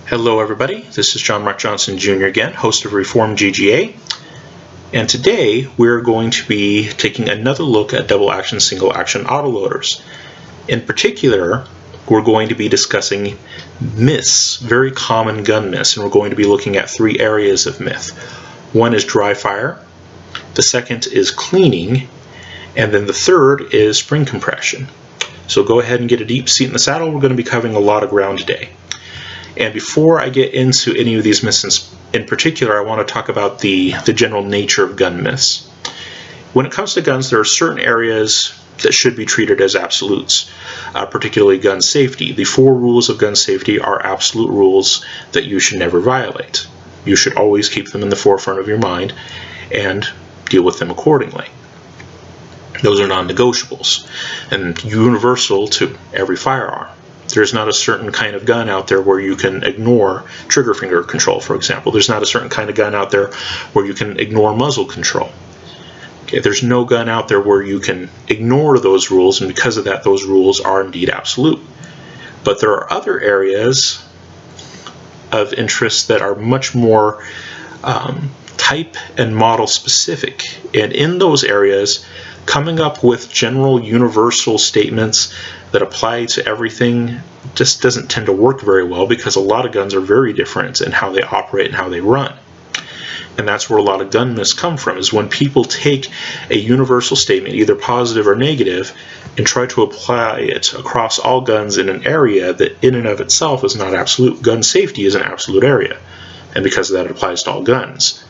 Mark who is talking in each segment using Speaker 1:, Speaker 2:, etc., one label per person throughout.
Speaker 1: Hello everybody, this is John Mark Johnson Jr. again, host of Reform GGA, and today we're going to be taking another look at double action, single action autoloaders. In particular, we're going to be discussing myths, very common gun myths, and we're going to be looking at three areas of myth. One is dry fire, the second is cleaning, and then the third is spring compression. So go ahead and get a deep seat in the saddle. We're going to be covering a lot of ground today. And before I get into any of these myths in particular, I want to talk about the general nature of gun myths. When it comes to guns, there are certain areas that should be treated as absolutes, particularly gun safety. The 4 rules of gun safety are absolute rules that you should never violate. You should always keep them in the forefront of your mind and deal with them accordingly. Those are non-negotiables and universal to every firearm. There's not a certain kind of gun out there where you can ignore trigger finger control, for example. There's not a certain kind of gun out there where you can ignore muzzle control. Okay, there's no gun out there where you can ignore those rules, and because of that, those rules are indeed absolute. But there are other areas of interest that are much more type and model specific, and in those areas, coming up with general universal statements that apply to everything just doesn't tend to work very well, because a lot of guns are very different in how they operate and how they run. And that's where a lot of gun myths come from, is when people take a universal statement, either positive or negative, and try to apply it across all guns in an area that in and of itself is not absolute. Gun safety is an absolute area, and because of that, it applies to all guns.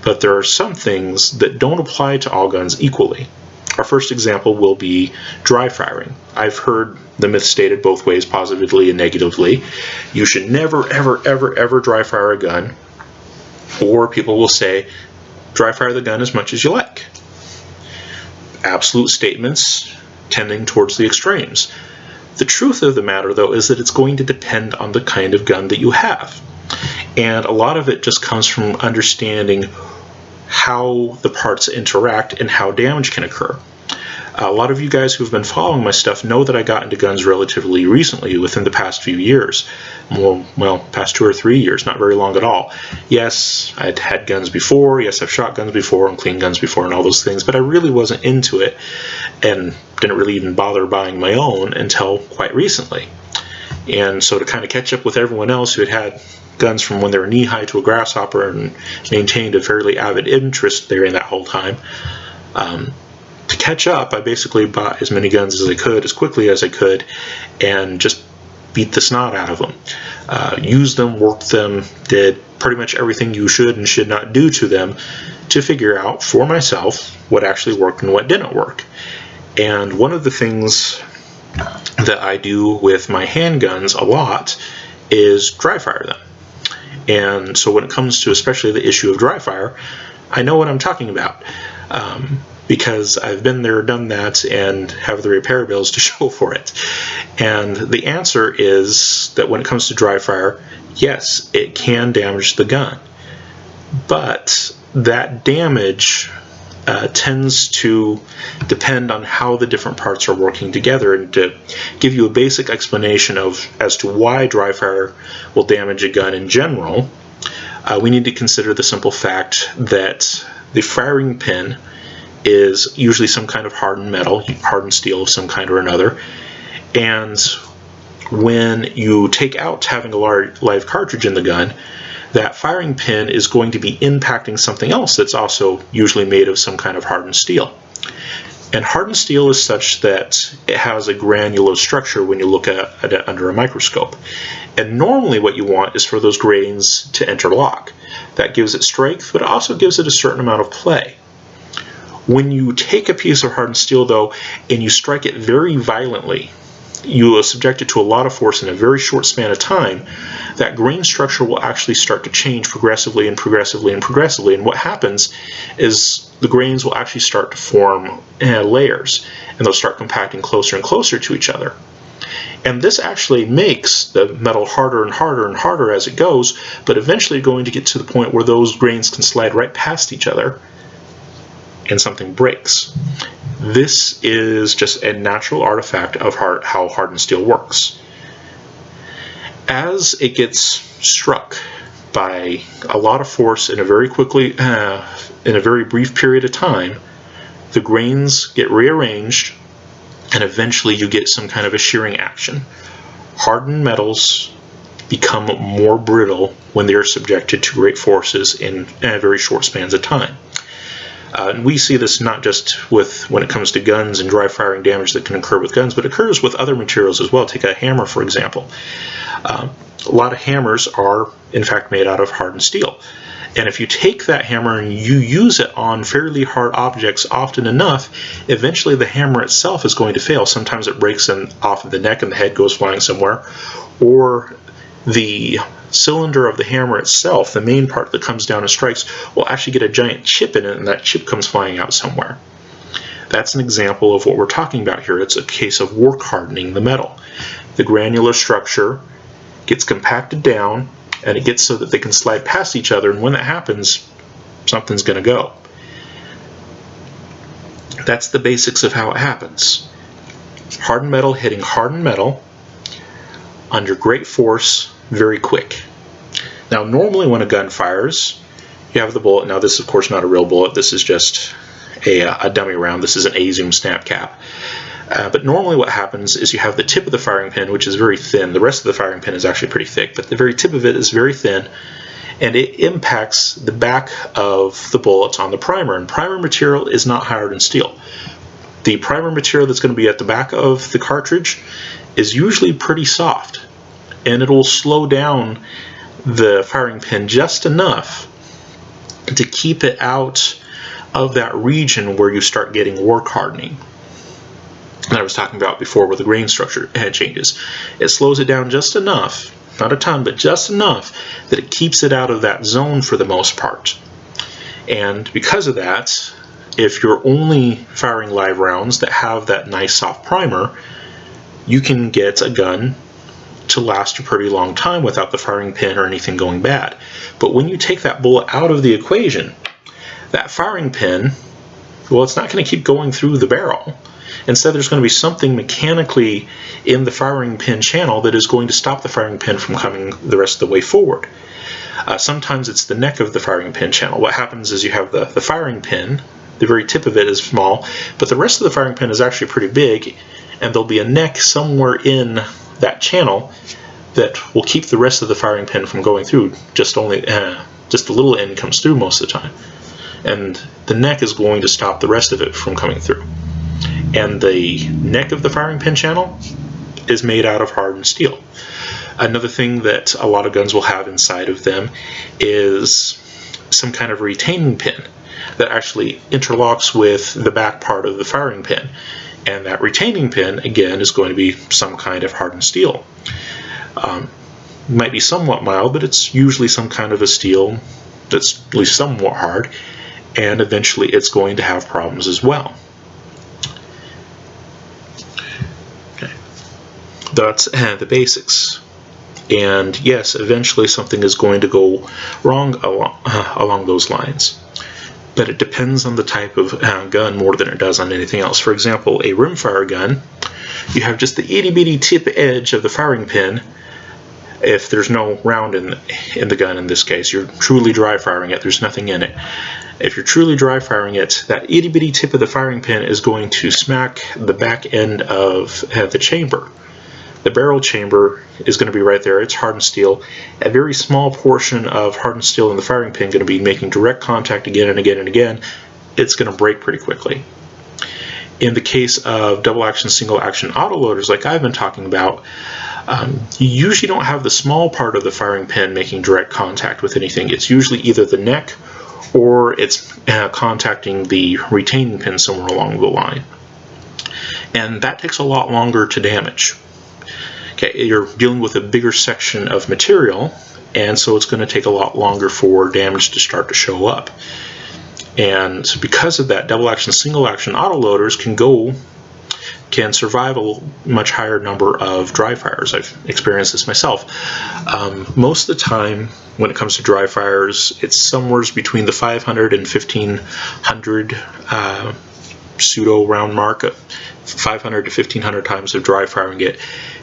Speaker 1: But there are some things that don't apply to all guns equally. Our first example will be dry firing. I've heard the myth stated both ways, positively and negatively. You should never, ever, ever, ever dry fire a gun. Or people will say, dry fire the gun as much as you like. Absolute statements tending towards the extremes. The truth of the matter, though, is that it's going to depend on the kind of gun that you have. And a lot of it just comes from understanding how the parts interact and how damage can occur. A lot of you guys who've been following my stuff know that I got into guns relatively recently, within the past few years. Well, past 2 or 3 years, not very long at all. Yes, I'd had guns before, yes, I've shot guns before and cleaned guns before and all those things, but I really wasn't into it and didn't really even bother buying my own until quite recently. And so to kind of catch up with everyone else who had guns from when they were knee-high to a grasshopper and maintained a fairly avid interest during that whole time, to catch up, I basically bought as many guns as I could, as quickly as I could, and just beat the snot out of them. Used them, worked them, did pretty much everything you should and should not do to them to figure out for myself what actually worked and what didn't work. And one of the things that I do with my handguns a lot is dry fire them. And so when it comes to especially the issue of dry fire, I know what I'm talking about, because I've been there, done that, and have the repair bills to show for it. And the answer is that when it comes to dry fire, yes, it can damage the gun, but that damage tends to depend on how the different parts are working together. And to give you a basic explanation as to why dry fire will damage a gun in general, we need to consider the simple fact that the firing pin is usually some kind of hardened metal, hardened steel of some kind or another, and when you take out having a live cartridge in the gun, that firing pin is going to be impacting something else that's also usually made of some kind of hardened steel. And hardened steel is such that it has a granular structure when you look at it under a microscope. And normally what you want is for those grains to interlock. That gives it strength, but it also gives it a certain amount of play. When you take a piece of hardened steel, though, and you strike it very violently, you will subject it to a lot of force in a very short span of time, that grain structure will actually start to change progressively and progressively and progressively. And what happens is the grains will actually start to form layers, and they'll start compacting closer and closer to each other. And this actually makes the metal harder and harder and harder as it goes, but eventually going to get to the point where those grains can slide right past each other and something breaks. This is just a natural artifact of how hardened steel works. As it gets struck by a lot of force in a very brief period of time, the grains get rearranged, and eventually you get some kind of a shearing action. Hardened metals become more brittle when they are subjected to great forces in very short spans of time. And we see this not just when it comes to guns and dry firing damage that can occur with guns, but it occurs with other materials as well. Take a hammer, for example. A lot of hammers are, in fact, made out of hardened steel. And if you take that hammer and you use it on fairly hard objects often enough, eventually the hammer itself is going to fail. Sometimes it breaks off of the neck and the head goes flying somewhere, or the cylinder of the hammer itself, the main part that comes down and strikes, will actually get a giant chip in it, and that chip comes flying out somewhere. That's an example of what we're talking about here. It's a case of work hardening the metal. The granular structure gets compacted down, and it gets so that they can slide past each other, and when that happens, something's going to go. That's the basics of how it happens. Hardened metal hitting hardened metal under great force very quick. Now, normally when a gun fires, you have the bullet. Now, this is of course not a real bullet. This is just a dummy round. This is an A-zoom snap cap. But normally what happens is you have the tip of the firing pin, which is very thin. The rest of the firing pin is actually pretty thick, but the very tip of it is very thin, and it impacts the back of the bullets on the primer. And primer material is not hardened steel. The primer material that's going to be at the back of the cartridge is usually pretty soft, and it will slow down the firing pin just enough to keep it out of that region where you start getting work hardening that I was talking about before, where the grain structure changes. It slows it down just enough, not a ton, but just enough that it keeps it out of that zone for the most part. And because of that, if you're only firing live rounds that have that nice soft primer, you can get a gun to last a pretty long time without the firing pin or anything going bad. But when you take that bullet out of the equation, that firing pin, well, it's not going to keep going through the barrel. Instead, there's going to be something mechanically in the firing pin channel that is going to stop the firing pin from coming the rest of the way forward. Sometimes it's the neck of the firing pin channel. What happens is you have the firing pin, the very tip of it is small, but the rest of the firing pin is actually pretty big, and there'll be a neck somewhere in that channel that will keep the rest of the firing pin from going through. Just a little end comes through most of the time, and the neck is going to stop the rest of it from coming through. And the neck of the firing pin channel is made out of hardened steel. Another thing that a lot of guns will have inside of them is some kind of retaining pin that actually interlocks with the back part of the firing pin. And that retaining pin, again, is going to be some kind of hardened steel. Might be somewhat mild, but it's usually some kind of a steel that's at least somewhat hard, and eventually it's going to have problems as well. Okay. That's the basics. And yes, eventually something is going to go wrong along those lines. But it depends on the type of gun more than it does on anything else. For example, a rimfire gun, you have just the itty bitty tip edge of the firing pin. If there's no round in the gun in this case, you're truly dry firing it, there's nothing in it. If you're truly dry firing it, that itty bitty tip of the firing pin is going to smack the back end of the chamber. The barrel chamber is going to be right there. It's hardened steel. A very small portion of hardened steel in the firing pin going to be making direct contact again and again and again. It's going to break pretty quickly. In the case of double action, single action autoloaders like I've been talking about, you usually don't have the small part of the firing pin making direct contact with anything. It's usually either the neck or it's contacting the retaining pin somewhere along the line. And that takes a lot longer to damage. Okay, you're dealing with a bigger section of material, and so it's going to take a lot longer for damage to start to show up. And because of that, double action, single action autoloaders can survive a much higher number of dry fires. I've experienced this myself. Most of the time, when it comes to dry fires, it's somewhere between the 500 and 1500 pseudo round mark. 500 to 1500 times of dry firing it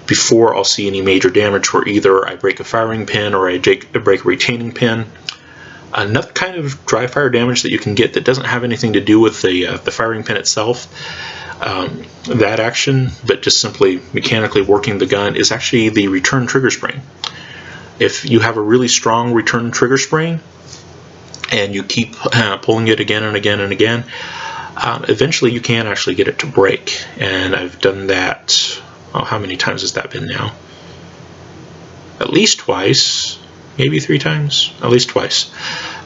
Speaker 1: before I'll see any major damage where either I break a firing pin or I break a retaining pin. Another kind of dry fire damage that you can get that doesn't have anything to do with the firing pin itself, that action, but just simply mechanically working the gun, is actually the return trigger spring. If you have a really strong return trigger spring and you keep pulling it again and again and again, eventually you can actually get it to break. And I've done that, how many times has that been now? At least twice, maybe 3 times, at least twice.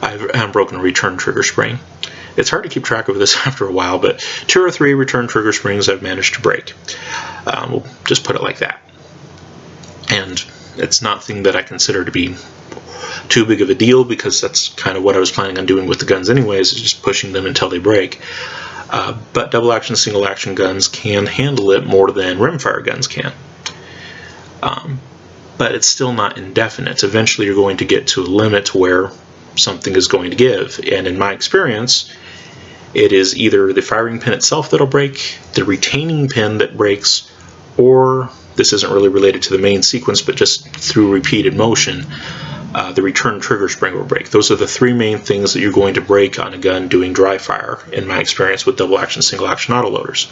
Speaker 1: I've broken a return trigger spring. It's hard to keep track of this after a while, but 2 or 3 return trigger springs I've managed to break. We'll just put it like that. And it's nothing that I consider to be too big of a deal, because that's kind of what I was planning on doing with the guns anyways, is just pushing them until they break. But double action, single action guns can handle it more than rimfire guns can. But it's still not indefinite. Eventually you're going to get to a limit where something is going to give, and in my experience it is either the firing pin itself that'll break, the retaining pin that breaks, or, this isn't really related to the main sequence, but just through repeated motion, the return trigger spring will break. Those are the 3 main things that you're going to break on a gun doing dry fire, in my experience with double action, single action autoloaders.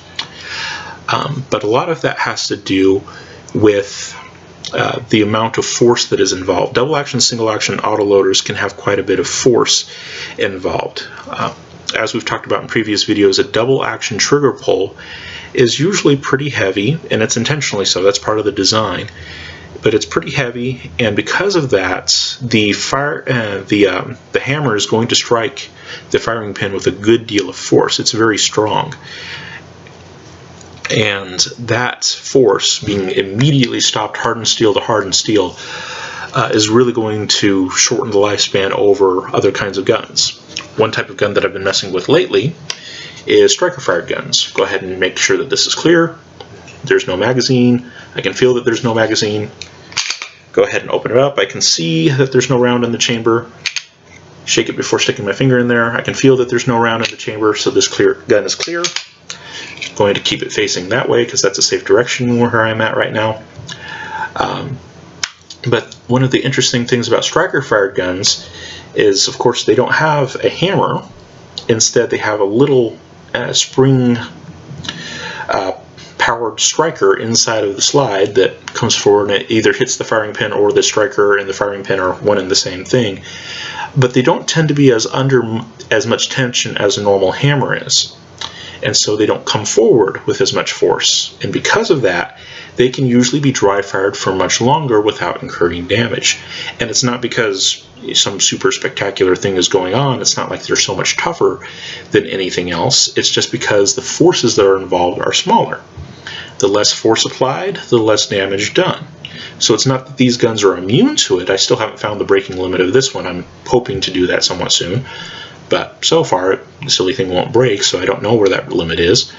Speaker 1: But a lot of that has to do with the amount of force that is involved. Double action, single action autoloaders can have quite a bit of force involved. As we've talked about in previous videos, a double action trigger pull is usually pretty heavy, and it's intentionally so. That's part of the design. But it's pretty heavy, and because of that, the hammer is going to strike the firing pin with a good deal of force. It's very strong. And that force, being immediately stopped hardened steel to hardened steel, is really going to shorten the lifespan over other kinds of guns. One type of gun that I've been messing with lately is striker fired guns. Go ahead and make sure that this is clear. There's no magazine. I can feel that there's no magazine. Go ahead and open it up. I can see that there's no round in the chamber. Shake it before sticking my finger in there. I can feel that there's no round in the chamber, so this gun is clear. Going to keep it facing that way because that's a safe direction where I'm at right now. But one of the interesting things about striker fired guns is, of course, they don't have a hammer. Instead, they have a little spring powered striker inside of the slide that comes forward, and it either hits the firing pin, or the striker and the firing pin are one and the same thing. But they don't tend to be under as much tension as a normal hammer is, and so they don't come forward with as much force, and because of that they can usually be dry fired for much longer without incurring damage. And it's not because some super spectacular thing is going on. It's not like they're so much tougher than anything else. It's just because the forces that are involved are smaller. The less force applied, the less damage done. So it's not that these guns are immune to it. I still haven't found the breaking limit of this one. I'm hoping to do that somewhat soon. But so far, the silly thing won't break, so I don't know where that limit is.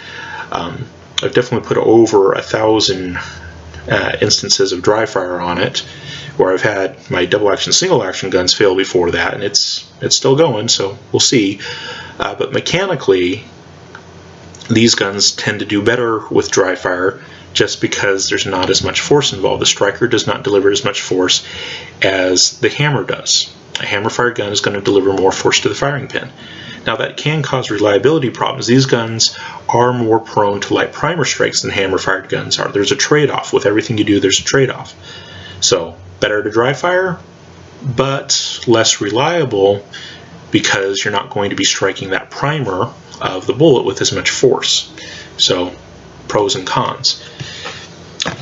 Speaker 1: I've definitely put over 1,000 instances of dry fire on it, where I've had my double action, single action guns fail before that, and it's still going, so we'll see. But mechanically, these guns tend to do better with dry fire just because there's not as much force involved. The striker does not deliver as much force as the hammer does. A hammer-fired gun is going to deliver more force to the firing pin. Now that can cause reliability problems. These guns are more prone to light primer strikes than hammer-fired guns are. There's a trade-off. With everything you do, there's a trade-off. So better to dry fire, but less reliable because you're not going to be striking that primer of the bullet with as much force. So pros and cons.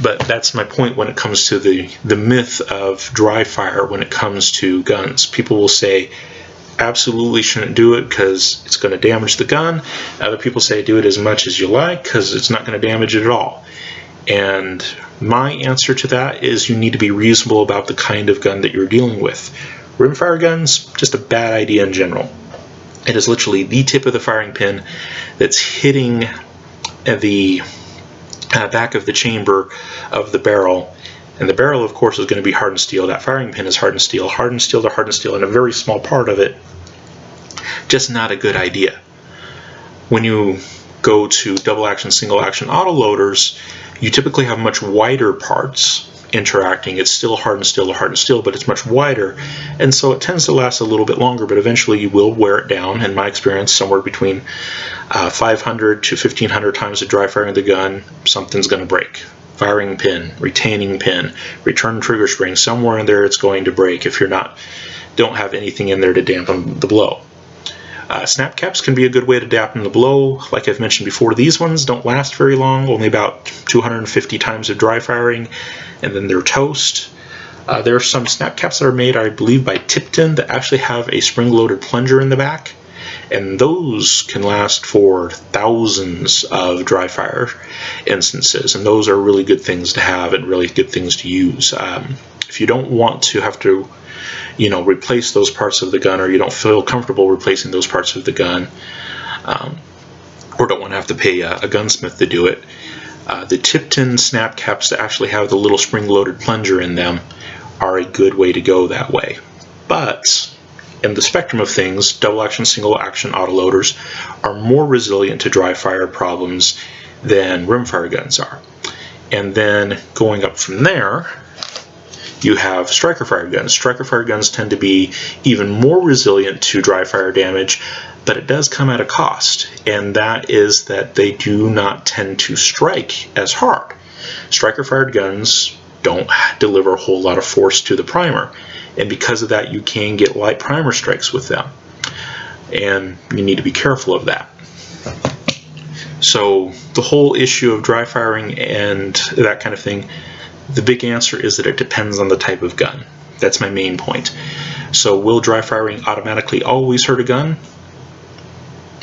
Speaker 1: But that's my point when it comes to the myth of dry fire when it comes to guns. People will say, absolutely shouldn't do it because it's going to damage the gun. Other people say do it as much as you like because it's not going to damage it at all. And my answer to that is you need to be reasonable about the kind of gun that you're dealing with. Rimfire guns, just a bad idea in general. It is literally the tip of the firing pin that's hitting the back of the chamber of the barrel. And the barrel, of course, is going to be hardened steel. That firing pin is hardened steel to hardened steel, and a very small part of it. Just not a good idea. When you go to double action, single action autoloaders, you typically have much wider parts interacting. It's still hardened steel to hardened steel, but it's much wider, and so it tends to last a little bit longer, but eventually you will wear it down. In my experience, somewhere between 500 to 1500 times of dry firing the gun, something's going to break. Firing pin, retaining pin, return trigger spring, somewhere in there it's going to break if you're don't have anything in there to dampen the blow. Snap caps can be a good way to dampen the blow. Like I've mentioned before, these ones don't last very long, only about 250 times of dry firing, and then they're toast. There are some snap caps that are made, I believe, by Tipton that actually have a spring-loaded plunger in the back, and those can last for thousands of dry fire instances, and those are really good things to have and really good things to use. If you don't want to have to replace those parts of the gun, or you don't feel comfortable replacing those parts of the gun, or don't want to have to pay a gunsmith to do it, the Tipton snap caps that actually have the little spring-loaded plunger in them are a good way to go that way. But in the spectrum of things, double action, single action autoloaders are more resilient to dry fire problems than rimfire guns are. And then going up from there, you have striker fire guns. Striker fire guns tend to be even more resilient to dry fire damage, but it does come at a cost, and that is that they do not tend to strike as hard. Striker fired guns don't deliver a whole lot of force to the primer, and because of that you can get light primer strikes with them, and you need to be careful of that. So the whole issue of dry firing and that kind of thing, the big answer is that it depends on the type of gun. That's my main point. So will dry firing automatically always hurt a gun?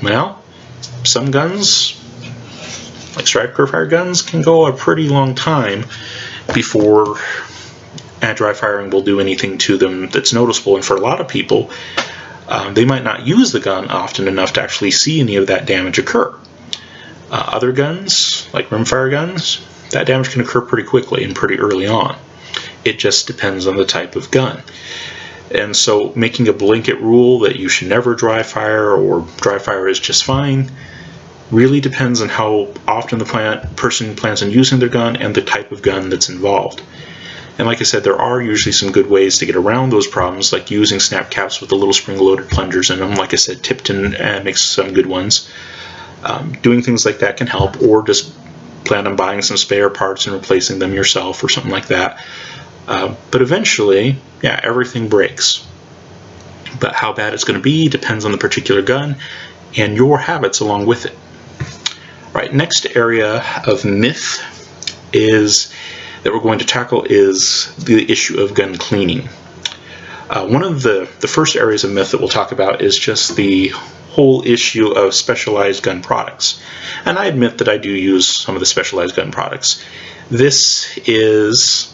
Speaker 1: Well, some guns, like striker fire guns, can go a pretty long time before dry firing will do anything to them that's noticeable. And for a lot of people, they might not use the gun often enough to actually see any of that damage occur. Other guns, like rimfire guns, that damage can occur pretty quickly and pretty early on. It just depends on the type of gun. And so making a blanket rule that you should never dry fire or dry fire is just fine really depends on how often the person plans on using their gun and the type of gun that's involved. And like I said, there are usually some good ways to get around those problems, like using snap caps with the little spring-loaded plungers in them. Like I said, Tipton makes some good ones. Doing things like that can help, or just plan on buying some spare parts and replacing them yourself or something like that. But eventually, yeah, everything breaks. But how bad it's going to be depends on the particular gun and your habits along with it. Right, next area of myth that we're going to tackle is the issue of gun cleaning. One of the first areas of myth that we'll talk about is just the whole issue of specialized gun products. And I admit that I do use some of the specialized gun products. This is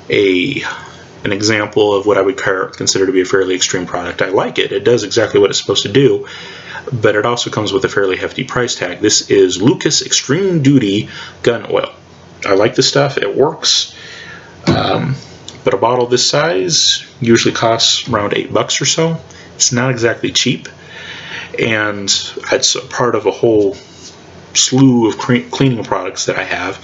Speaker 1: an example of what I would consider to be a fairly extreme product. I like it. It does exactly what it's supposed to do, but it also comes with a fairly hefty price tag. This is Lucas Extreme Duty Gun Oil. I like this stuff. It works. But a bottle this size usually costs around $8 or so. It's not exactly cheap, and it's a part of a whole slew of cleaning products that I have.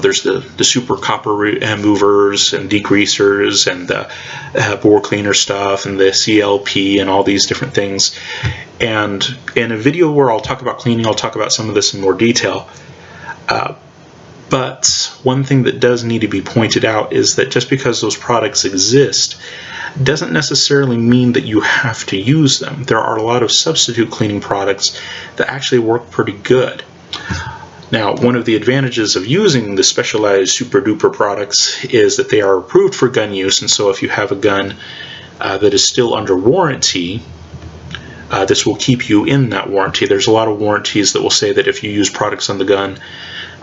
Speaker 1: There's the super copper removers and degreasers and the bore cleaner stuff and the CLP and all these different things. And in a video where I'll talk about cleaning, I'll talk about some of this in more detail. But one thing that does need to be pointed out is that just because those products exist doesn't necessarily mean that you have to use them. There are a lot of substitute cleaning products that actually work pretty good. Now, one of the advantages of using the specialized super duper products is that they are approved for gun use, and so if you have a gun that is still under warranty, this will keep you in that warranty. There's a lot of warranties that will say that if you use products on the gun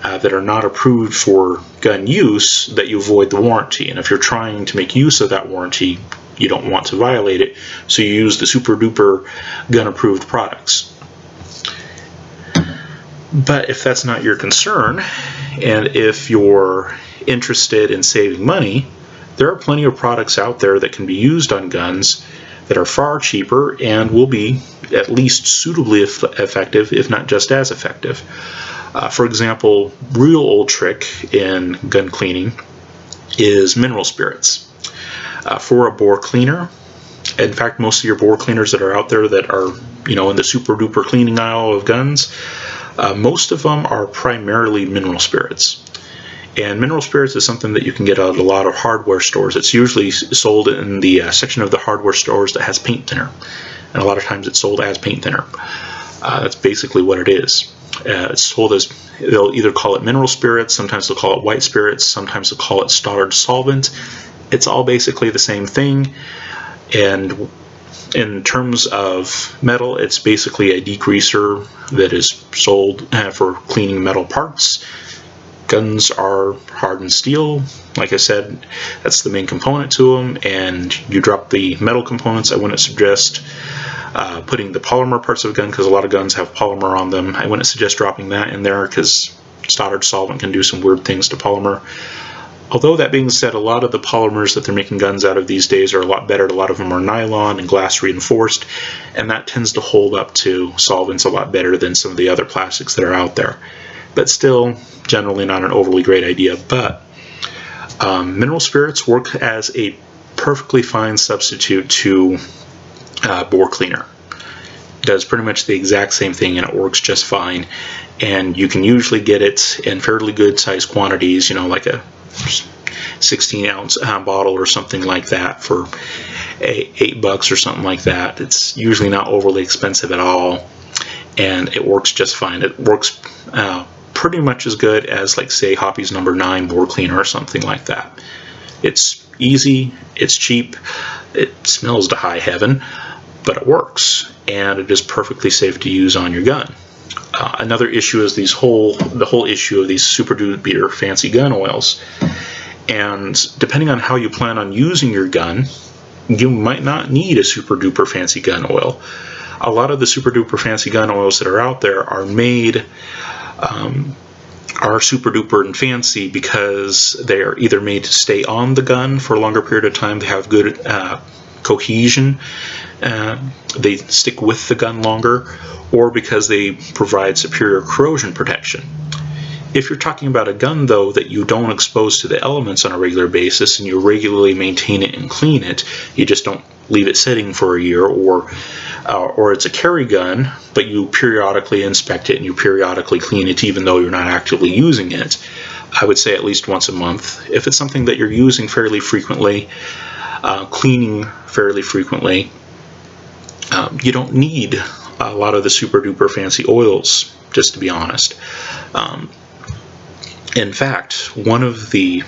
Speaker 1: that are not approved for gun use, that you void the warranty. And if you're trying to make use of that warranty, you don't want to violate it, so you use the super duper gun approved products. But if that's not your concern, and if you're interested in saving money, there are plenty of products out there that can be used on guns that are far cheaper and will be, at least suitably effective, if not just as effective. For example, real old trick in gun cleaning is mineral spirits. For a bore cleaner, in fact, most of your bore cleaners that are out there that are, in the super duper cleaning aisle of guns, most of them are primarily mineral spirits. And mineral spirits is something that you can get at a lot of hardware stores. It's usually sold in the section of the hardware stores that has paint thinner. And a lot of times it's sold as paint thinner. That's basically what it is. It's sold as, they'll either call it mineral spirits, sometimes they'll call it white spirits, sometimes they'll call it Stoddard solvent. It's all basically the same thing. And in terms of metal, it's basically a degreaser that is sold for cleaning metal parts. Guns are hardened steel. Like I said, that's the main component to them, and you drop the metal components. I wouldn't suggest putting the polymer parts of a gun, because a lot of guns have polymer on them. I wouldn't suggest dropping that in there, because Stoddard solvent can do some weird things to polymer. Although that being said, a lot of the polymers that they're making guns out of these days are a lot better. A lot of them are nylon and glass reinforced, and that tends to hold up to solvents a lot better than some of the other plastics that are out there. But still, generally not an overly great idea. But mineral spirits work as a perfectly fine substitute to bore cleaner. It does pretty much the exact same thing, and it works just fine. And you can usually get it in fairly good sized quantities, like a 16-ounce bottle or something like that for $8 or something like that. It's usually not overly expensive at all, and it works just fine. It works pretty much as good as, like, say, Hoppy's No. 9 bore cleaner or something like that. It's easy, it's cheap, it smells to high heaven, but it works, and it is perfectly safe to use on your gun. Another issue is the whole issue of these super duper fancy gun oils. And depending on how you plan on using your gun, you might not need a super duper fancy gun oil. A lot of the super duper fancy gun oils that are out there are made are super duper and fancy because they are either made to stay on the gun for a longer period of time. They have good cohesion. They stick with the gun longer, or because they provide superior corrosion protection. If you're talking about a gun, though, that you don't expose to the elements on a regular basis and you regularly maintain it and clean it, you just don't leave it sitting for a year, or it's a carry gun, but you periodically inspect it and you periodically clean it even though you're not actively using it, I would say at least once a month. If it's something that you're using fairly frequently, cleaning fairly frequently, you don't need a lot of the super duper fancy oils, just to be honest. In fact, one of the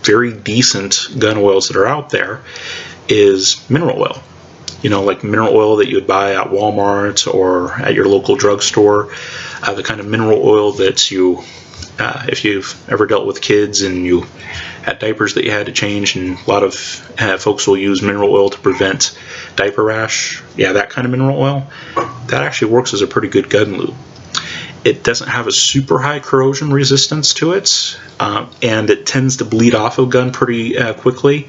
Speaker 1: very decent gun oils that are out there is mineral oil. Like mineral oil that you would buy at Walmart or at your local drugstore. The kind of mineral oil that you, if you've ever dealt with kids and you had diapers that you had to change, and a lot of folks will use mineral oil to prevent diaper rash. Yeah, that kind of mineral oil, that actually works as a pretty good gun lube. It doesn't have a super high corrosion resistance to it, and it tends to bleed off a gun pretty quickly.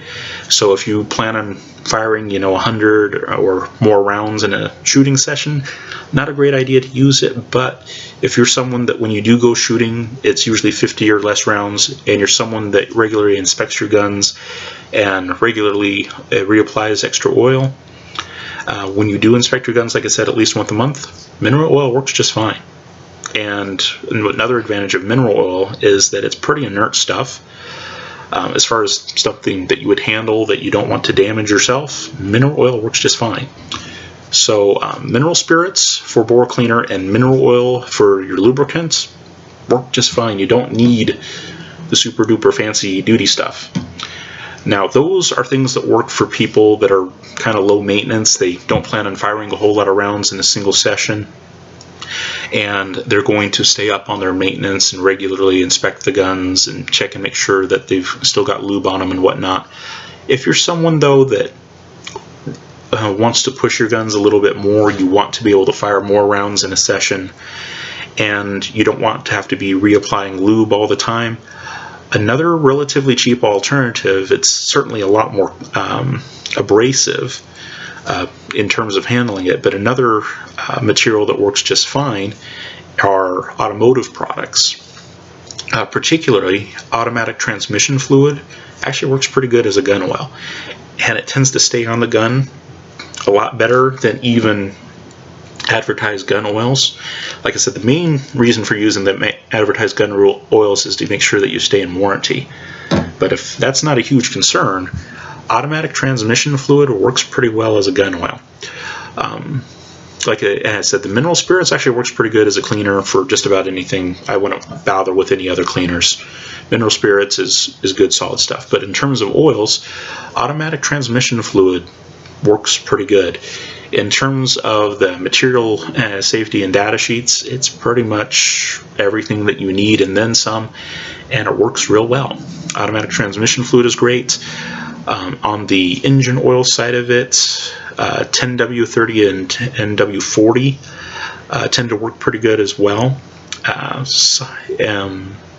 Speaker 1: So if you plan on firing, 100 or more rounds in a shooting session, not a great idea to use it. But if you're someone that when you do go shooting, it's usually 50 or less rounds, and you're someone that regularly inspects your guns and regularly reapplies extra oil, when you do inspect your guns, like I said, at least once a month, mineral oil works just fine. And another advantage of mineral oil is that it's pretty inert stuff. As far as something that you would handle that you don't want to damage yourself, mineral oil works just fine. So mineral spirits for bore cleaner and mineral oil for your lubricants work just fine. You don't need the super duper fancy duty stuff. Now, those are things that work for people that are kind of low maintenance. They don't plan on firing a whole lot of rounds in a single session, and they're going to stay up on their maintenance and regularly inspect the guns and check and make sure that they've still got lube on them and whatnot. If you're someone, though, that wants to push your guns a little bit more, you want to be able to fire more rounds in a session, and you don't want to have to be reapplying lube all the time, another relatively cheap alternative, it's certainly a lot more abrasive, in terms of handling it. But another material that works just fine are automotive products. Particularly automatic transmission fluid actually works pretty good as a gun oil, and it tends to stay on the gun a lot better than even advertised gun oils. Like I said, the main reason for using the advertised gun oils is to make sure that you stay in warranty. But if that's not a huge concern, automatic transmission fluid works pretty well as a gun oil. Like I said, the mineral spirits actually works pretty good as a cleaner for just about anything. I wouldn't bother with any other cleaners. Mineral spirits is good, solid stuff. But in terms of oils, automatic transmission fluid works pretty good. In terms of the material safety and data sheets, it's pretty much everything that you need and then some, and it works real well. Automatic transmission fluid is great. On the engine oil side of it, 10W30 and NW40 tend to work pretty good as well.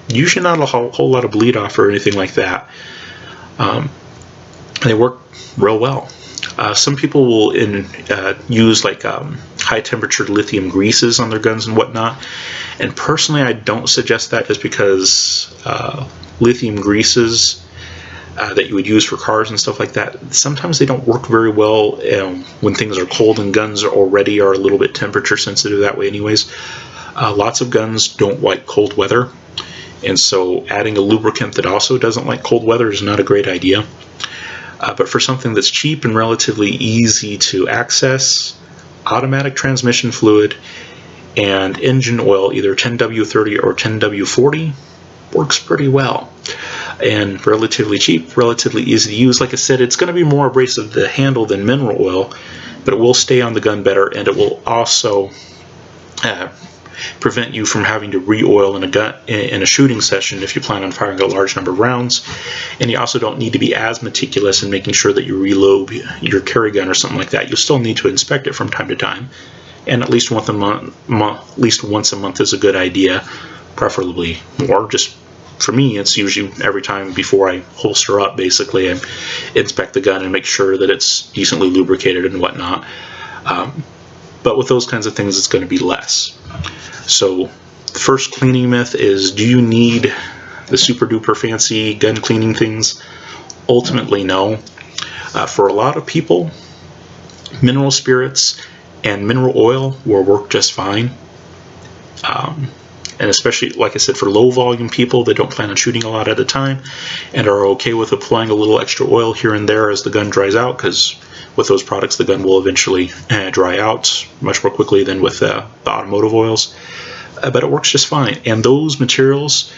Speaker 1: Usually not a whole lot of bleed off or anything like that. They work real well. Some people will use like high temperature lithium greases on their guns and whatnot, and personally I don't suggest that, just because lithium greases that you would use for cars and stuff like that, sometimes they don't work very well when things are cold, and guns already are a little bit temperature sensitive that way anyways. Lots of guns don't like cold weather, and so adding a lubricant that also doesn't like cold weather is not a great idea. But for something that's cheap and relatively easy to access, automatic transmission fluid and engine oil, either 10W30 or 10W40, works pretty well. And relatively cheap, relatively easy to use. Like I said, it's going to be more abrasive to handle than mineral oil, but it will stay on the gun better, and it will also prevent you from having to re-oil in a shooting session if you plan on firing a large number of rounds. And you also don't need to be as meticulous in making sure that you reload your carry gun or something like that. You still need to inspect it from time to time, and at least once a month is a good idea, preferably more. Just for me, it's usually every time before I holster up, basically, I inspect the gun and make sure that it's decently lubricated and whatnot. But with those kinds of things, it's going to be less. So the first cleaning myth is, do you need the super duper fancy gun cleaning things? Ultimately, no. For a lot of people, mineral spirits and mineral oil will work just fine. And especially, like I said, for low volume people that don't plan on shooting a lot at a time and are okay with applying a little extra oil here and there as the gun dries out, because with those products the gun will eventually dry out much more quickly than with the automotive oils. But it works just fine, and those materials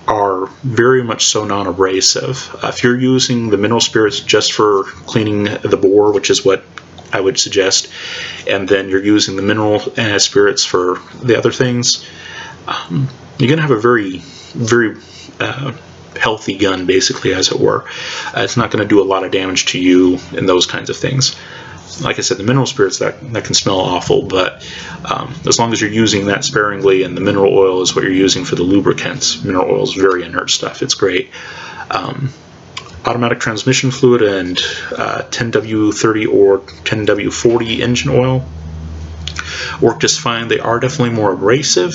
Speaker 1: are very much so non-abrasive. If you're using the mineral spirits just for cleaning the bore, which is what I would suggest, and then you're using the mineral spirits for the other things, you're going to have a very, very healthy gun, basically, as it were. It's not going to do a lot of damage to you and those kinds of things. Like I said, the mineral spirits, that can smell awful, but as long as you're using that sparingly, and the mineral oil is what you're using for the lubricants. Mineral oil is very inert stuff. It's great. Automatic transmission fluid and 10W30 or 10W40 engine oil work just fine. They are definitely more abrasive,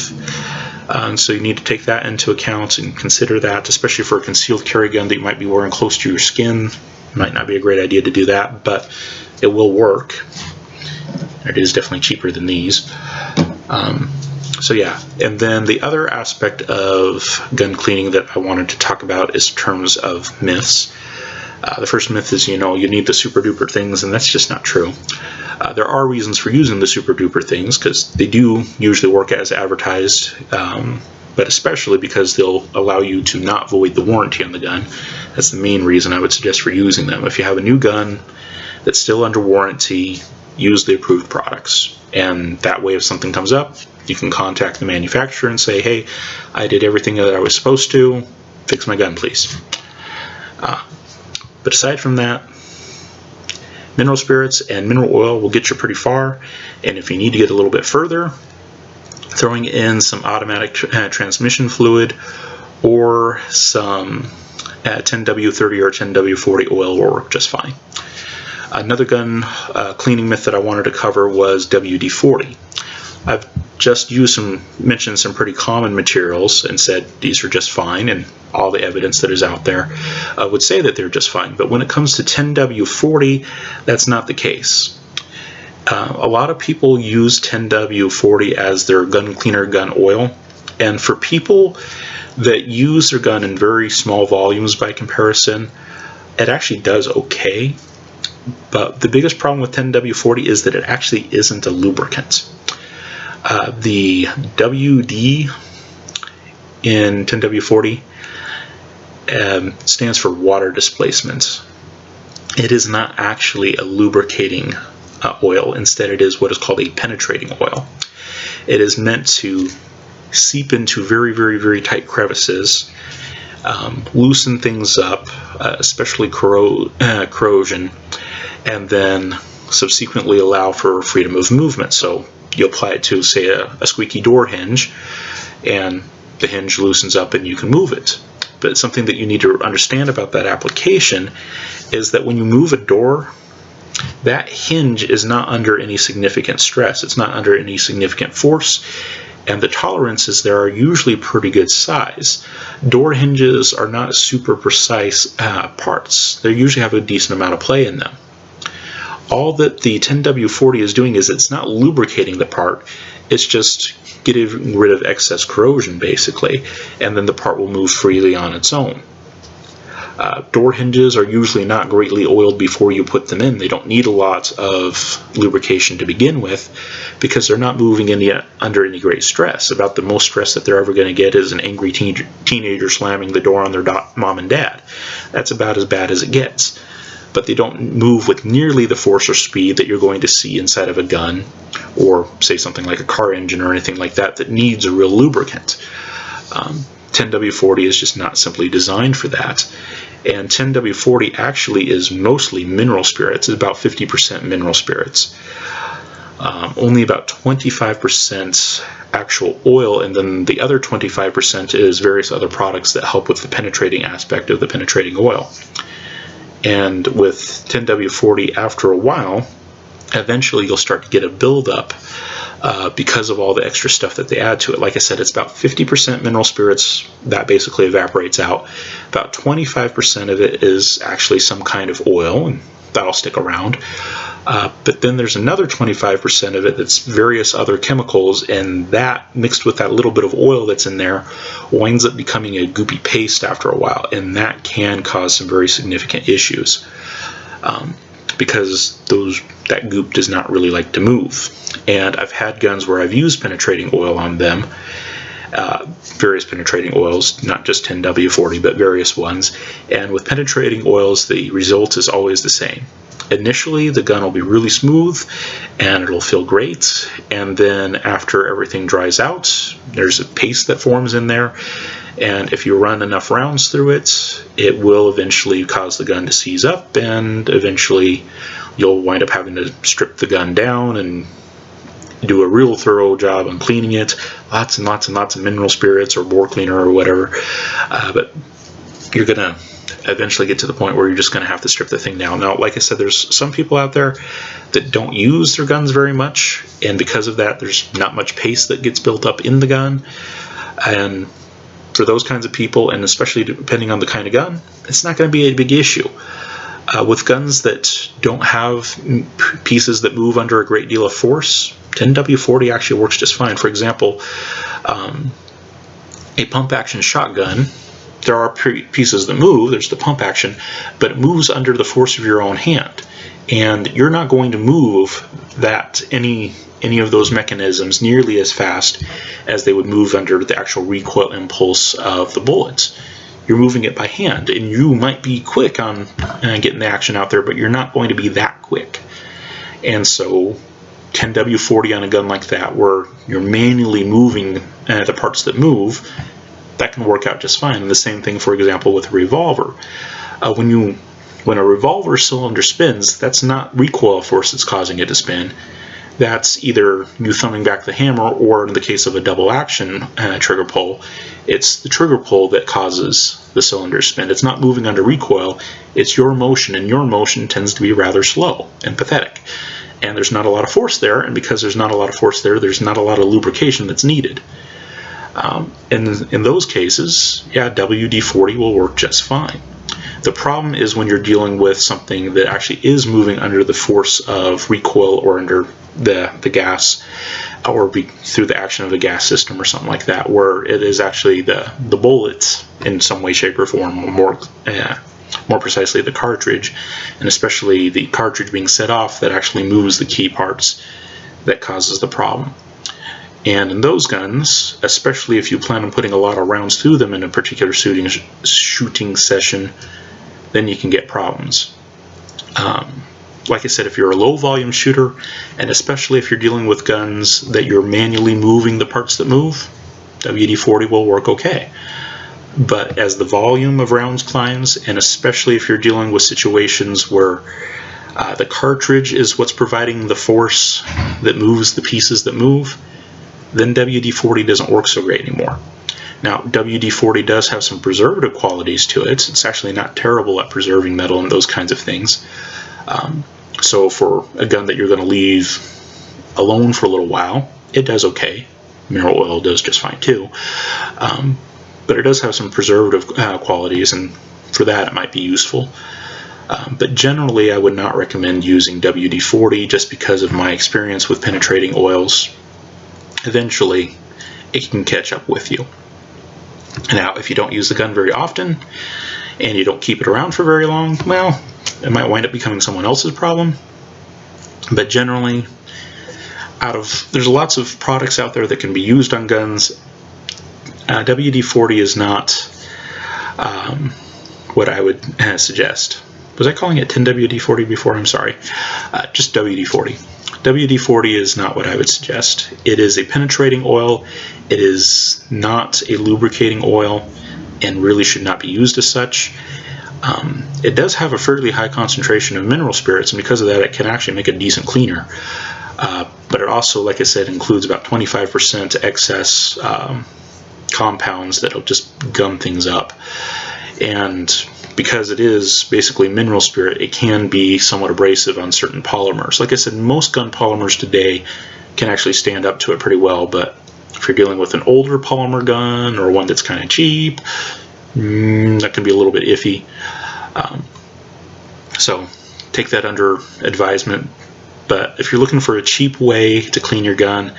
Speaker 1: and so you need to take that into account and consider that, especially for a concealed carry gun that you might be wearing close to your skin. Might not be a great idea to do that, but it will work. It is definitely cheaper than these. So yeah, and then the other aspect of gun cleaning that I wanted to talk about is in terms of myths. The first myth is, you need the super duper things, and that's just not true. There are reasons for using the super duper things, because they do usually work as advertised, but especially because they'll allow you to not void the warranty on the gun. That's the main reason I would suggest for using them. If you have a new gun that's still under warranty, use the approved products. And that way, if something comes up, you can contact the manufacturer and say, hey, I did everything that I was supposed to, fix my gun, please. But aside from that, mineral spirits and mineral oil will get you pretty far. And if you need to get a little bit further, throwing in some automatic transmission fluid or some 10W30 or 10W40 oil will work just fine. Another gun cleaning myth that I wanted to cover was WD-40. I've just mentioned some pretty common materials and said these are just fine, and all the evidence that is out there would say that they're just fine. But when it comes to 10W40, that's not the case. A lot of people use 10W40 as their gun cleaner gun oil, and for people that use their gun in very small volumes by comparison, it actually does okay. But the biggest problem with 10W40 is that it actually isn't a lubricant. The WD in 10W40 stands for water displacement. It is not actually a lubricating oil. Instead, it is what is called a penetrating oil. It is meant to seep into very, very, very tight crevices, loosen things up, especially corrosion, and then subsequently allow for freedom of movement. So you apply it to, say, a squeaky door hinge, and the hinge loosens up and you can move it. But something that you need to understand about that application is that when you move a door, that hinge is not under any significant stress. It's not under any significant force, and the tolerances there are usually pretty good size. Door hinges are not super precise parts. They usually have a decent amount of play in them. All that the 10W40 is doing is it's not lubricating the part, it's just getting rid of excess corrosion basically, and then the part will move freely on its own. Door hinges are usually not greatly oiled before you put them in. They don't need a lot of lubrication to begin with because they're not moving under any great stress. About the most stress that they're ever going to get is an angry teenager slamming the door on their mom and dad. That's about as bad as it gets. But they don't move with nearly the force or speed that you're going to see inside of a gun, or say something like a car engine or anything like that that needs a real lubricant. 10W40 is just not simply designed for that. And 10W40 actually is mostly mineral spirits. It's about 50% mineral spirits. Only about 25% actual oil, and then the other 25% is various other products that help with the penetrating aspect of the penetrating oil. And with 10W40, after a while, eventually you'll start to get a buildup because of all the extra stuff that they add to it. Like I said, it's about 50% mineral spirits. That basically evaporates out. About 25% of it is actually some kind of oil, and that'll stick around. But then there's another 25% of it that's various other chemicals, and that, mixed with that little bit of oil that's in there, winds up becoming a goopy paste after a while, and that can cause some very significant issues. Because that goop does not really like to move. And I've had guns where I've used penetrating oil on them, various penetrating oils, not just 10W40, but various ones. And with penetrating oils, the result is always the same. Initially, the gun will be really smooth and it'll feel great, and then after everything dries out, there's a paste that forms in there, and if you run enough rounds through it, it will eventually cause the gun to seize up, and eventually you'll wind up having to strip the gun down and do a real thorough job on cleaning it. Lots and lots and lots of mineral spirits or bore cleaner or whatever, but you're gonna eventually get to the point where you're just going to have to strip the thing down. Now, like I said, there's some people out there that don't use their guns very much, and because of that, there's not much paste that gets built up in the gun. And for those kinds of people, and especially depending on the kind of gun, it's not going to be a big issue. With guns that don't have pieces that move under a great deal of force, 10W40 actually works just fine. For example, a pump-action shotgun, there are pieces that move, there's the pump action, but it moves under the force of your own hand. And you're not going to move any of those mechanisms nearly as fast as they would move under the actual recoil impulse of the bullets. You're moving it by hand, and you might be quick on getting the action out there, but you're not going to be that quick. And so 10W40 on a gun like that, where you're manually moving the parts that move, that can work out just fine. And the same thing, for example, with a revolver. When a revolver cylinder spins, that's not recoil force that's causing it to spin. that's either you thumbing back the hammer, or in the case of a double action trigger pull, it's the trigger pull that causes the cylinder spin. It's not moving under recoil, it's your motion, and your motion tends to be rather slow and pathetic. And there's not a lot of force there, and because there's not a lot of force there, there's not a lot of lubrication that's needed. In those cases, yeah, WD-40 will work just fine. The problem is when you're dealing with something that actually is moving under the force of recoil, or under the gas, or through the action of the gas system or something like that, where it is actually the bullets in some way, shape, or form, or more precisely the cartridge, and especially the cartridge being set off, that actually moves the key parts that causes the problem. And in those guns, especially if you plan on putting a lot of rounds through them in a particular shooting session, then you can get problems. Like I said, if you're a low volume shooter, and especially if you're dealing with guns that you're manually moving the parts that move, WD-40 will work okay. But as the volume of rounds climbs, and especially if you're dealing with situations where the cartridge is what's providing the force that moves the pieces that move, then WD-40 doesn't work so great anymore. Now, WD-40 does have some preservative qualities to it. It's actually not terrible at preserving metal and those kinds of things. So for a gun that you're going to leave alone for a little while, it does okay. Mineral oil does just fine too. But it does have some preservative qualities, and for that it might be useful. But generally I would not recommend using WD-40 just because of my experience with penetrating oils. Eventually it can catch up with you. Now, if you don't use the gun very often and you don't keep it around for very long, well, it might wind up becoming someone else's problem. But generally, there's lots of products out there that can be used on guns. WD-40 is not what I would suggest. Was I calling it 10WD-40 before? I'm sorry. Just WD-40. WD-40 is not what I would suggest. It is a penetrating oil. It is not a lubricating oil, and really should not be used as such. It does have a fairly high concentration of mineral spirits, and because of that it can actually make a decent cleaner. But it also, like I said, includes about 25% excess compounds that'll just gum things up. And because it is basically mineral spirit, it can be somewhat abrasive on certain polymers. Like I said, most gun polymers today can actually stand up to it pretty well, but if you're dealing with an older polymer gun or one that's kind of cheap, that can be a little bit iffy. So take that under advisement. But if you're looking for a cheap way to clean your gun,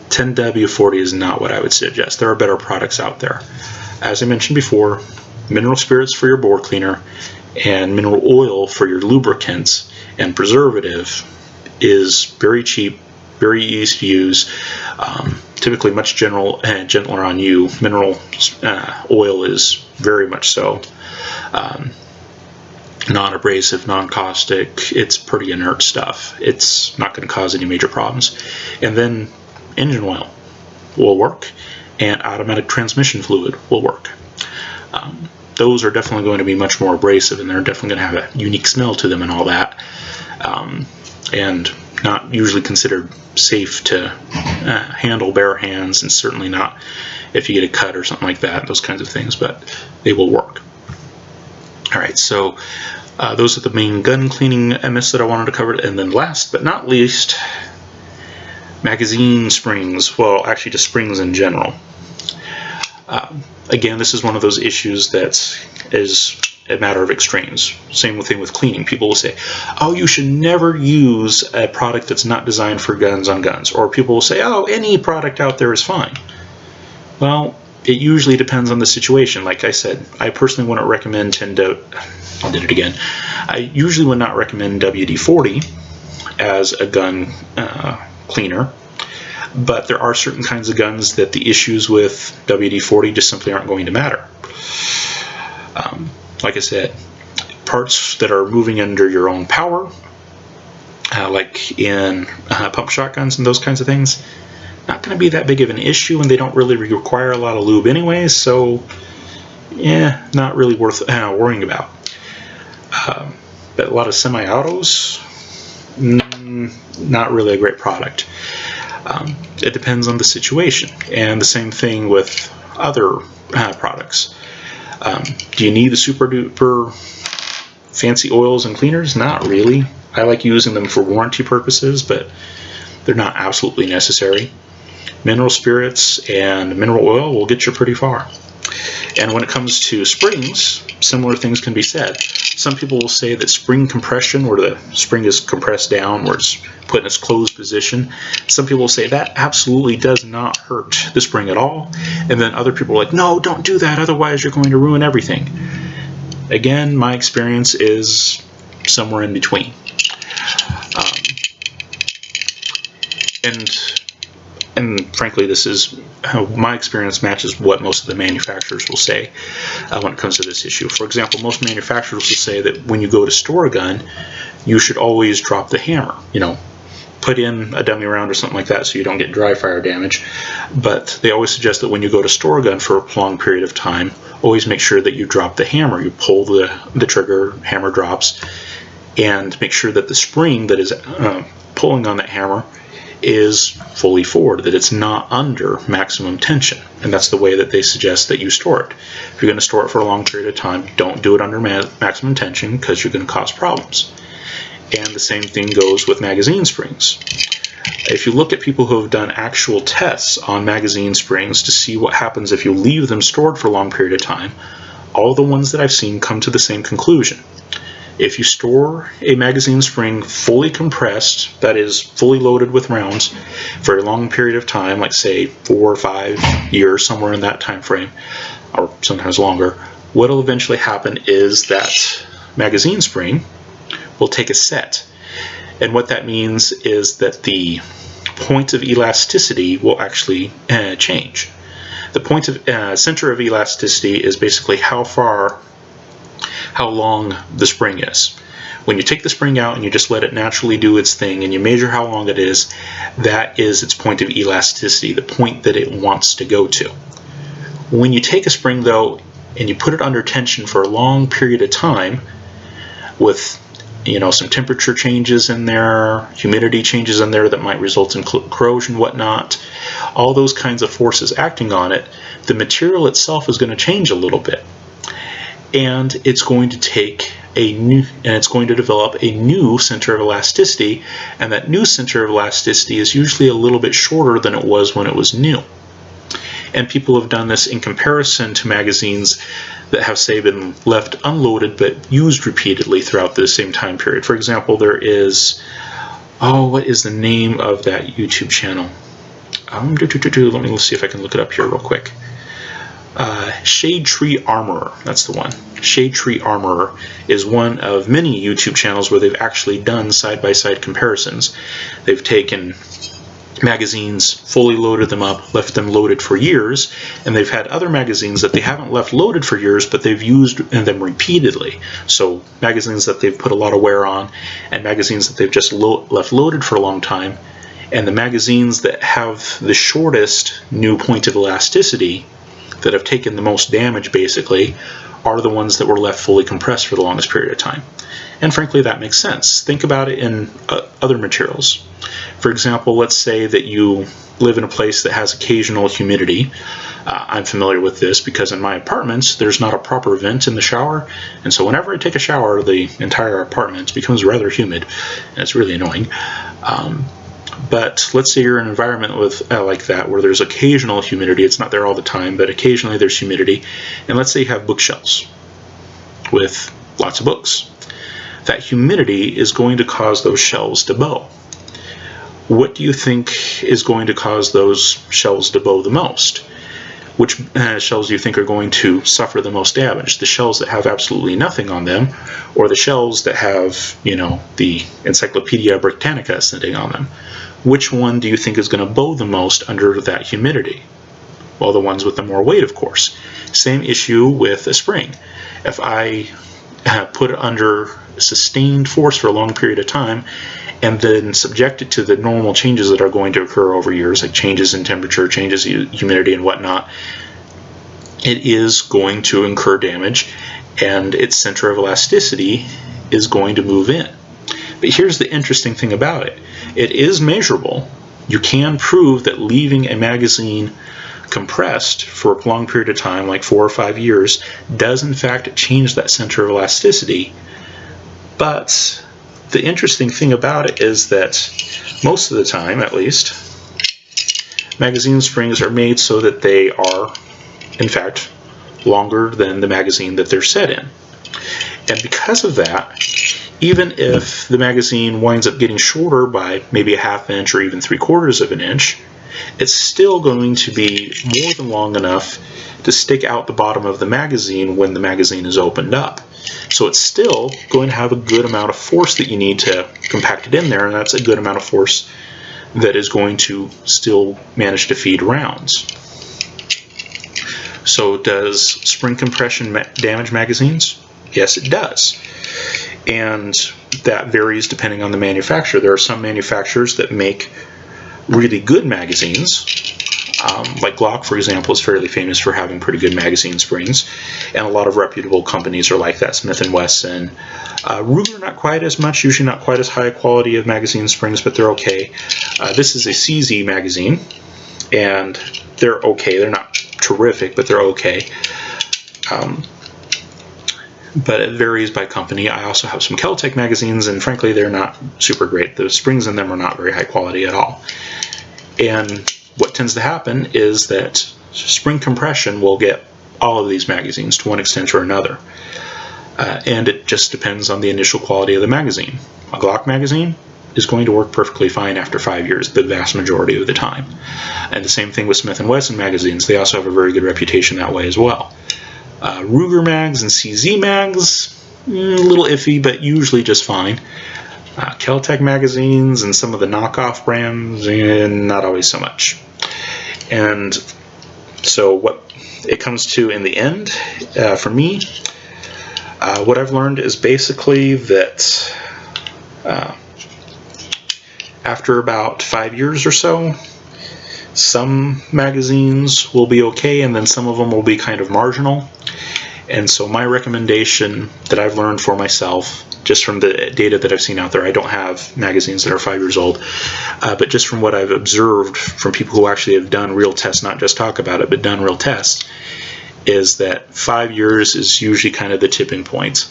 Speaker 1: 10W40 is not what I would suggest. There are better products out there. As I mentioned before, mineral spirits for your bore cleaner and mineral oil for your lubricants, and preservative is very cheap, very easy to use, typically much gentler on you. Mineral oil is very much so. Non-abrasive, non-caustic, it's pretty inert stuff. It's not going to cause any major problems. And then engine oil will work, and automatic transmission fluid will work. Those are definitely going to be much more abrasive, and they're definitely going to have a unique smell to them and all that, and not usually considered safe to handle bare hands, and certainly not if you get a cut or something like that, those kinds of things, but they will work. Alright, so those are the main gun cleaning myths that I wanted to cover. And then last but not least, magazine springs. Well, actually just springs in general. Again, this is one of those issues that is a matter of extremes. Same thing with cleaning. People will say, oh, you should never use a product that's not designed for guns on guns. Or people will say, oh, any product out there is fine. Well, it usually depends on the situation. Like I said, I personally wouldn't recommend I usually would not recommend WD-40 as a gun cleaner. But there are certain kinds of guns that the issues with WD-40 just simply aren't going to matter. Like I said, parts that are moving under your own power, like in pump shotguns and those kinds of things, not going to be that big of an issue, and they don't really require a lot of lube anyways, so yeah, not really worth worrying about. But a lot of semi-autos, again, not really a great product. It depends on the situation, and the same thing with other products. Do you need the super duper fancy oils and cleaners? Not really. I like using them for warranty purposes, but they're not absolutely necessary. Mineral spirits and mineral oil will get you pretty far. And when it comes to springs, similar things can be said. Some people will say that spring compression, where the spring is compressed down, where it's put in its closed position, some people will say that absolutely does not hurt the spring at all. And then other people are like, no, don't do that, otherwise you're going to ruin everything. Again, my experience is somewhere in between. And frankly, this is how my experience matches what most of the manufacturers will say when it comes to this issue. For example, most manufacturers will say that when you go to store a gun, you should always drop the hammer. Put in a dummy round or something like that so you don't get dry fire damage. But they always suggest that when you go to store a gun for a prolonged period of time, always make sure that you drop the hammer. You pull the trigger, hammer drops, and make sure that the spring that is pulling on that hammer is fully forward, that it's not under maximum tension. And that's the way that they suggest that you store it. If you're going to store it for a long period of time, don't do it under maximum tension, because you're going to cause problems. And the same thing goes with magazine springs. If you look at people who have done actual tests on magazine springs to see what happens if you leave them stored for a long period of time, all the ones that I've seen come to the same conclusion. If you store a magazine spring fully compressed, that is fully loaded with rounds, for a long period of time, like say 4 or 5 years, somewhere in that time frame, or sometimes longer, what will eventually happen is that magazine spring will take a set. And what that means is that the point of elasticity will actually change. The point of center of elasticity is basically how long the spring is. When you take the spring out and you just let it naturally do its thing and you measure how long it is, that is its point of elasticity, the point that it wants to go to. When you take a spring though and you put it under tension for a long period of time with some temperature changes in there, humidity changes in there that might result in corrosion, whatnot, all those kinds of forces acting on it, the material itself is going to change a little bit. And it's going to develop a new center of elasticity, and that new center of elasticity is usually a little bit shorter than it was when it was new. And people have done this in comparison to magazines that have, say, been left unloaded but used repeatedly throughout the same time period. For example, there is, what is the name of that YouTube channel? Let me see if I can look it up here real quick. Shade Tree Armorer, that's the one. Shade Tree Armorer is one of many YouTube channels where they've actually done side-by-side comparisons. They've taken magazines, fully loaded them up, left them loaded for years, and they've had other magazines that they haven't left loaded for years, but they've used them repeatedly. So magazines that they've put a lot of wear on, and magazines that they've just left loaded for a long time. And the magazines that have the shortest new point of elasticity, that have taken the most damage basically, are the ones that were left fully compressed for the longest period of time. And frankly, that makes sense. Think about it in other materials. For example, let's say that you live in a place that has occasional humidity. I'm familiar with this because in my apartments there's not a proper vent in the shower, and so whenever I take a shower, the entire apartment becomes rather humid, and it's really annoying. But let's say you're in an environment with like that, where there's occasional humidity. It's not there all the time, but occasionally there's humidity. And let's say you have bookshelves with lots of books. That humidity is going to cause those shelves to bow. What do you think is going to cause those shelves to bow the most? Which shelves do you think are going to suffer the most damage? The shelves that have absolutely nothing on them, or the shelves that have, the Encyclopedia Britannica sitting on them? Which one do you think is going to bow the most under that humidity? Well, the ones with the more weight, of course. Same issue with a spring. If I put it under sustained force for a long period of time, and then subject it to the normal changes that are going to occur over years, like changes in temperature, changes in humidity and whatnot, it is going to incur damage, and its center of elasticity is going to move in. But here's the interesting thing about it. It is measurable. You can prove that leaving a magazine compressed for a prolonged period of time, like 4 or 5 years, does in fact change that center of elasticity. But the interesting thing about it is that most of the time, at least, magazine springs are made so that they are, in fact, longer than the magazine that they're set in. And because of that, even if the magazine winds up getting shorter by maybe a ½ inch or even 3/4 of an inch, it's still going to be more than long enough to stick out the bottom of the magazine when the magazine is opened up. So it's still going to have a good amount of force that you need to compact it in there, and that's a good amount of force that is going to still manage to feed rounds. So does spring compression damage magazines? Yes, it does. And that varies depending on the manufacturer. There are some manufacturers that make really good magazines. Like Glock, for example, is fairly famous for having pretty good magazine springs, and a lot of reputable companies are like that. Smith & Wesson. Ruger, not quite as much, usually not quite as high quality of magazine springs, but they're okay. This is a CZ magazine, and they're okay. They're not terrific, but they're okay. But it varies by company. I also have some Keltec magazines, and frankly, they're not super great. The springs in them are not very high quality at all. And what tends to happen is that spring compression will get all of these magazines to one extent or another. And it just depends on the initial quality of the magazine. A Glock magazine is going to work perfectly fine after 5 years, the vast majority of the time. And the same thing with Smith & Wesson magazines. They also have a very good reputation that way as well. Ruger mags and CZ mags, a little iffy, but usually just fine. Keltec magazines and some of the knockoff brands, not always so much. And so what it comes to in the end, for me, what I've learned is basically that after about 5 years or so, some magazines will be okay, and then some of them will be kind of marginal. And so my recommendation that I've learned for myself, just from the data that I've seen out there, I don't have magazines that are 5 years old, but just from what I've observed from people who actually have done real tests, not just talk about it, but done real tests, is that 5 years is usually kind of the tipping point.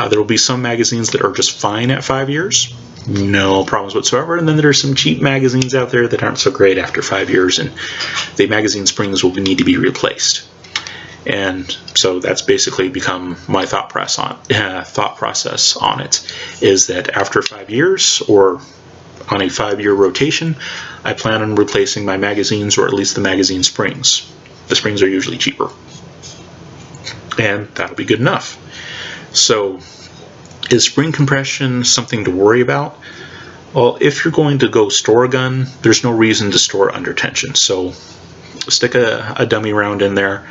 Speaker 1: There will be some magazines that are just fine at 5 years, no problems whatsoever, and then there are some cheap magazines out there that aren't so great after 5 years, and the magazine springs will need to be replaced. And so that's basically become my thought process on it, is that after 5 years, or on a 5-year rotation, I plan on replacing my magazines, or at least the magazine springs. The springs are usually cheaper, and that'll be good enough. So is spring compression something to worry about? Well, if you're going to go store a gun, there's no reason to store under tension. So stick a dummy round in there,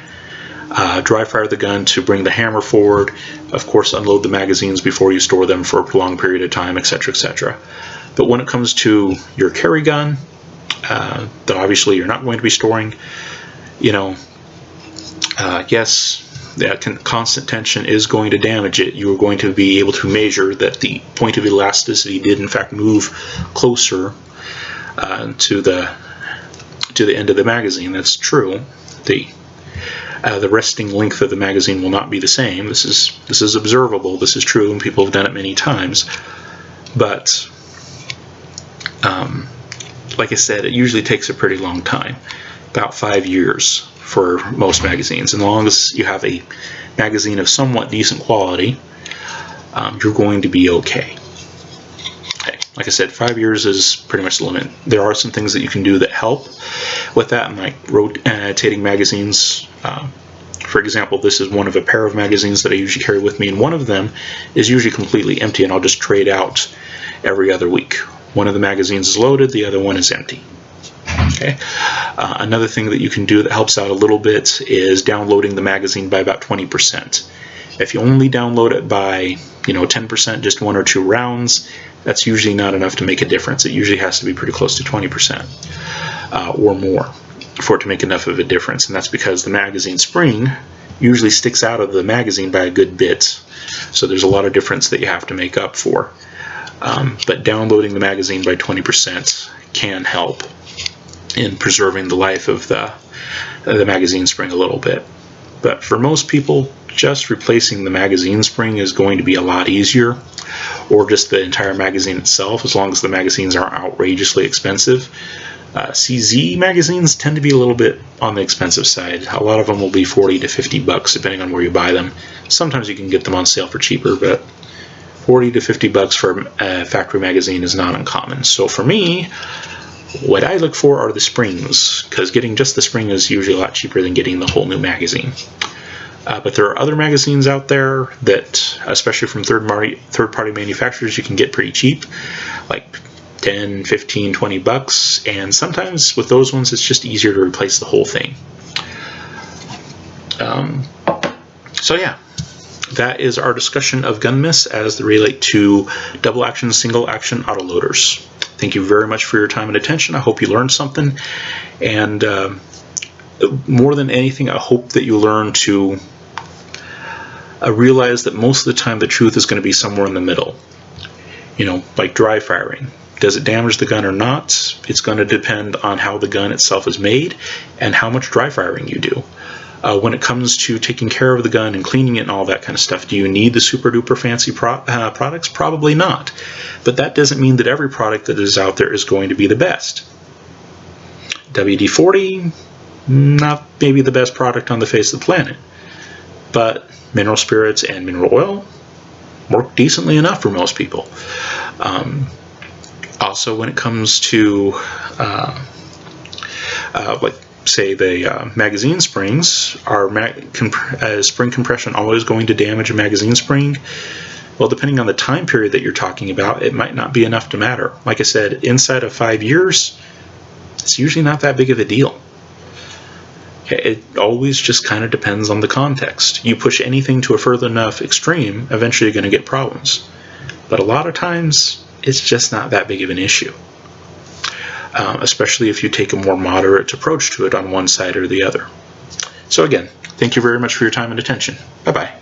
Speaker 1: dry fire the gun to bring the hammer forward, of course unload the magazines before you store them for a prolonged period of time, etc., etc. But when it comes to your carry gun, that obviously you're not going to be storing, yes, that constant tension is going to damage it. You are going to be able to measure that the point of elasticity did in fact move closer to the end of the magazine. That's true. The resting length of the magazine will not be the same. This is observable. This is true, and people have done it many times. But like I said, it usually takes a pretty long time, about 5 years for most magazines. And as long as you have a magazine of somewhat decent quality, you're going to be okay. Like I said, 5 years is pretty much the limit. There are some things that you can do that help with that, like rotating magazines. For example, this is one of a pair of magazines that I usually carry with me, and one of them is usually completely empty, and I'll just trade out every other week. One of the magazines is loaded, the other one is empty. Okay. Another thing that you can do that helps out a little bit is downloading the magazine by about 20%. If you only download it by 10%, just 1 or 2 rounds, that's usually not enough to make a difference. It usually has to be pretty close to 20% or more for it to make enough of a difference, and that's because the magazine spring usually sticks out of the magazine by a good bit, so there's a lot of difference that you have to make up for. But downloading the magazine by 20% can help in preserving the life of the magazine spring a little bit. But for most people, just replacing the magazine spring is going to be a lot easier, or just the entire magazine itself, as long as the magazines aren't outrageously expensive. CZ magazines tend to be a little bit on the expensive side. A lot of them will be 40 to 50 bucks depending on where you buy them. Sometimes you can get them on sale for cheaper, but 40 to 50 bucks for a factory magazine is not uncommon. So for me, what I look for are the springs, because getting just the spring is usually a lot cheaper than getting the whole new magazine. But there are other magazines out there that, especially from third-party manufacturers, you can get pretty cheap, like 10, 15, 20 bucks, and sometimes with those ones it's just easier to replace the whole thing. So yeah, that is our discussion of gun myths as they relate to double action, single action autoloaders. Thank you very much for your time and attention. I hope you learned something, and more than anything, I hope that you learn to realize that most of the time the truth is going to be somewhere in the middle. You know, like dry firing. Does it damage the gun or not? It's going to depend on how the gun itself is made and how much dry firing you do. When it comes to taking care of the gun and cleaning it and all that kind of stuff, do you need the super duper fancy products? Probably not. But that doesn't mean that every product that is out there is going to be the best. WD-40, not maybe the best product on the face of the planet. But mineral spirits and mineral oil work decently enough for most people. Also, when it comes to, like, say, the magazine springs, are spring compression always going to damage a magazine spring? Well, depending on the time period that you're talking about, it might not be enough to matter. Like I said, inside of 5 years, it's usually not that big of a deal. It always just kind of depends on the context. You push anything to a further enough extreme, eventually you're going to get problems. But a lot of times, it's just not that big of an issue. Especially if you take a more moderate approach to it on one side or the other. So again, thank you very much for your time and attention. Bye-bye.